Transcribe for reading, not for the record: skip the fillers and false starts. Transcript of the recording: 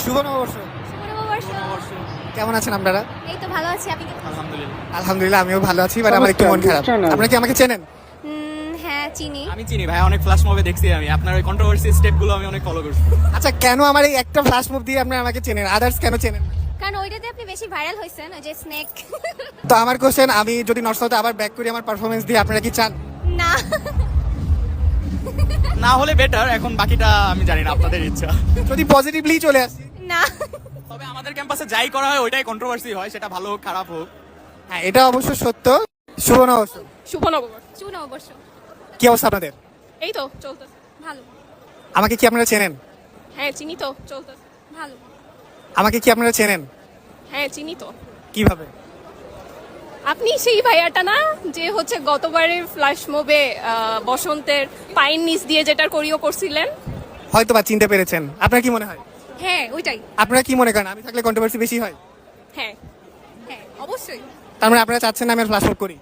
শুভ নববর্ষ। শুভ নববর্ষ। কেমন আছেন আপনারা? এই তো ভালো আছি, আপনি? আলহামদুলিল্লাহ আমিও ভালো আছি, বাট আমার একটু মন খারাপ। আপনারা কি আমাকে চেনেন? হ্যাঁ চিনি। আমি চিনি ভাই, অনেক ফ্ল্যাশ মুভে দেখছি আমি আপনার ওই কন্ট্রোভার্সি স্টেপগুলো আমি অনেক ফলো করছি। আচ্ছা, কেন আমার এই একটা ফ্ল্যাশ মুভ দিয়ে আপনারা আমাকে চেনেন, আদার্স কেন চেনেন না? কারণ ওইটাতে আপনি বেশি ভাইরাল হয়েছেন, ওই যে স্নেক। তো আমার কোশ্চেন, আমি যদি নর্থ সাউথে আবার ব্যাক করি আমার পারফরমেন্স দিয়ে, আপনারা কি চান? না, না হলে বেটার, এখন বাকিটা আমি জানি না, আপনাদের ইচ্ছা। যদি পজিটিভলি চলে আসি। না। তবে আমাদের ক্যাম্পাসে যাই করা হয় ওইটাই কন্ট্রোভার্সি হয়, সেটা ভালো হোক খারাপ হোক। হ্যাঁ, এটা অবশ্য সত্য। শুভ নববর্ষ। শুভ নববর্ষ। শুভ নববর্ষ। কি অবস্থা আপনাদের? এই তো চলতেছে। ভালো। আমাকে কি আপনারা চেনেন? হ্যাঁ চিনি তো, চলতেছে। ভালো। আমাকে কি আপনারা চেনেন? হ্যাঁ চিনি তো। কিভাবে? আপনি সেই ভাইয়াটা না, যে হচ্ছে গতবারের ফ্ল্যাশ মুভে বসন্তের পাইন নিচ দিয়ে যেটার কোরিও করছিলেন? হয়তো বা চিনতে পেরেছেন। আপনার কি মনে হয়? হ্যাঁ ওইটাই। আপনারা কি মনে করেন আমি থাকলে কন্ট্রোভার্সি বেশি হয়? হ্যাঁ। হ্যাঁ অবশ্যই। তার মানে আপনারা চাচ্ছেন না আমি ফ্ল্যাশ মুভ করি?